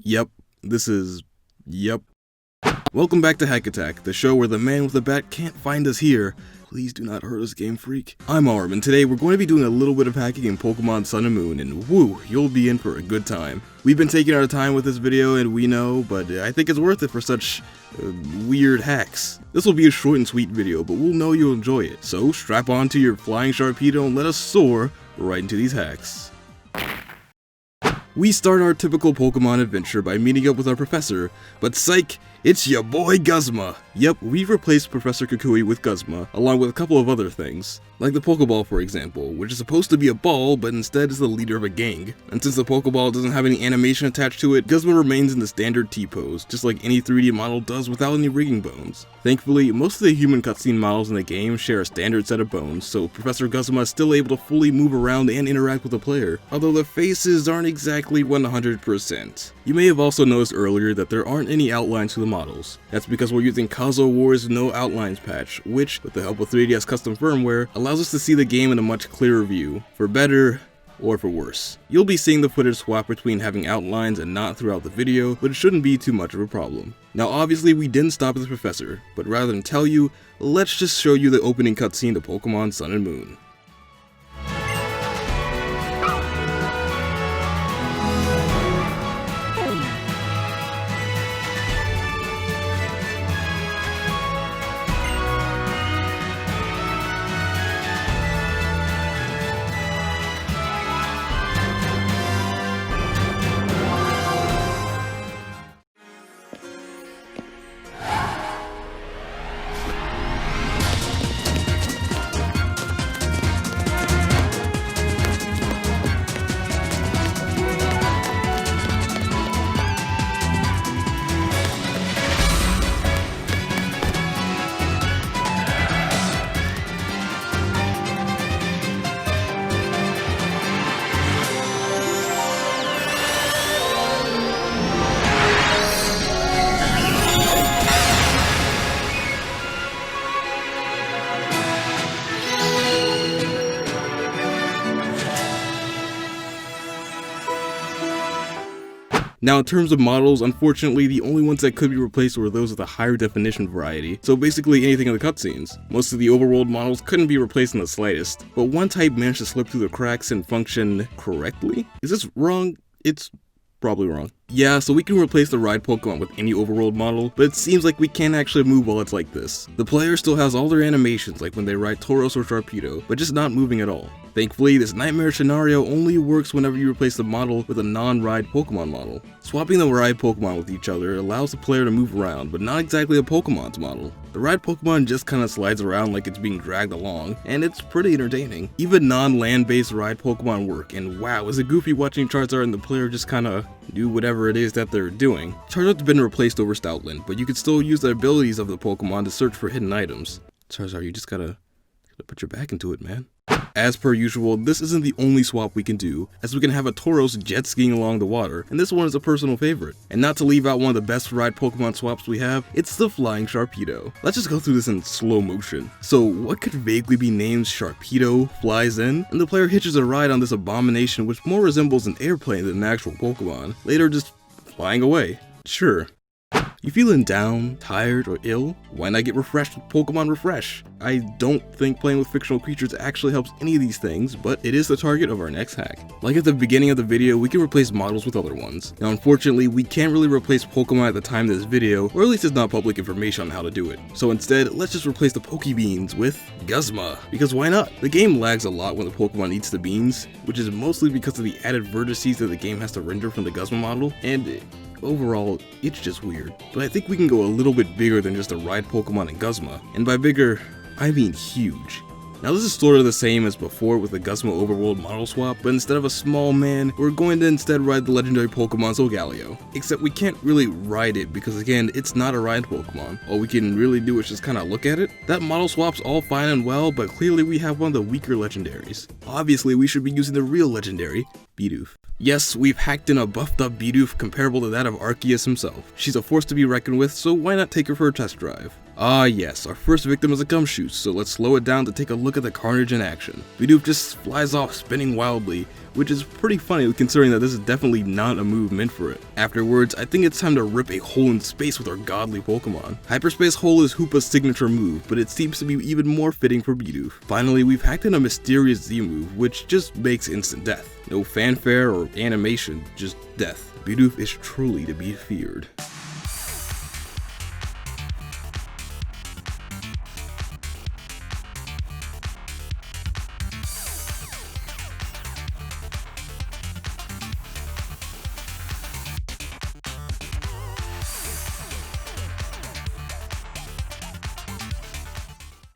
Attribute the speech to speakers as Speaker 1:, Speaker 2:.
Speaker 1: Yep, yep. Welcome back to Hack Attack, the show where the man with the bat can't find us here. Please do not hurt us, Game Freak. I'm Aurum, and today we're going to be doing a little bit of hacking in Pokemon Sun and Moon, and woo, you'll be in for a good time. We've been taking our time with this video, and we know, but I think it's worth it for such weird hacks. This will be a short and sweet video, but we'll know you'll enjoy it. So strap on to your flying Sharpedo and let us soar right into these hacks. We start our typical Pokemon adventure by meeting up with our professor, but psych, it's your boy Guzma! Yep, we've replaced Professor Kukui with Guzma, along with a couple of other things. Like the Pokeball, for example, which is supposed to be a ball, but instead is the leader of a gang. And since the Pokeball doesn't have any animation attached to it, Guzma remains in the standard T-pose, just like any 3D model does without any rigging bones. Thankfully, most of the human cutscene models in the game share a standard set of bones, so Professor Guzma is still able to fully move around and interact with the player, although the faces aren't exactly 100%. You may have also noticed earlier that there aren't any outlines to the models. That's because we're using Kazo War's No Outlines patch, which, with the help of 3DS custom firmware, allows us to see the game in a much clearer view, for better or for worse. You'll be seeing the footage swap between having outlines and not throughout the video, but it shouldn't be too much of a problem. Now obviously we didn't stop at the professor, but rather than tell you, let's just show you the opening cutscene to Pokemon Sun and Moon. Now in terms of models, unfortunately the only ones that could be replaced were those of the higher definition variety, so basically anything in the cutscenes. Most of the overworld models couldn't be replaced in the slightest, but one type managed to slip through the cracks and function correctly? Is this wrong? It's probably wrong. Yeah, so we can replace the ride Pokemon with any overworld model, but it seems like we can't actually move while it's like this. The player still has all their animations like when they ride Tauros or Sharpedo, but just not moving at all. Thankfully, this nightmare scenario only works whenever you replace the model with a non-ride Pokemon model. Swapping the ride Pokemon with each other allows the player to move around, but not exactly a Pokemon's model. The ride Pokemon just kinda slides around like it's being dragged along, and it's pretty entertaining. Even non-land-based ride Pokemon work, and wow, is it goofy watching Charizard and the player just kinda do whatever it is that they're doing. Charizard's been replaced over Stoutland, but you can still use the abilities of the Pokemon to search for hidden items. Charizard, you just gotta put your back into it, man. As per usual, this isn't the only swap we can do, as we can have a Tauros jet skiing along the water, and this one is a personal favorite. And not to leave out one of the best ride Pokemon swaps we have, it's the flying Sharpedo. Let's just go through this in slow motion. So what could vaguely be named Sharpedo flies in, and the player hitches a ride on this abomination which more resembles an airplane than an actual Pokemon, later just flying away. Sure. You feeling down, tired, or ill? Why not get refreshed with Pokemon Refresh? I don't think playing with fictional creatures actually helps any of these things, but it is the target of our next hack. Like at the beginning of the video, we can replace models with other ones. Now unfortunately, we can't really replace Pokemon at the time of this video, or at least it's not public information on how to do it. So instead, let's just replace the Pokebeans with Guzma, because why not? The game lags a lot when the Pokemon eats the beans, which is mostly because of the added vertices that the game has to render from the Guzma model, and overall, it's just weird. But I think we can go a little bit bigger than just a ride Pokemon and Guzma. And by bigger, I mean huge. Now this is sort of the same as before with the Guzma Overworld model swap, but instead of a small man, we're going to instead ride the legendary Pokemon Solgaleo. Except we can't really ride it because again, it's not a ride Pokemon. All we can really do is just kinda look at it. That model swap's all fine and well, but clearly we have one of the weaker legendaries. Obviously we should be using the real legendary, Bidoof. Yes, we've hacked in a buffed up Bidoof comparable to that of Arceus himself. She's a force to be reckoned with, so why not take her for a test drive? Ah yes, our first victim is a gumshoe, so let's slow it down to take a look at the carnage in action. Bidoof just flies off spinning wildly, which is pretty funny considering that this is definitely not a move meant for it. Afterwards, I think it's time to rip a hole in space with our godly Pokemon. Hyperspace Hole is Hoopa's signature move, but it seems to be even more fitting for Bidoof. Finally, we've hacked in a mysterious Z move, which just makes instant death. No fanfare or animation, just death. Bidoof is truly to be feared.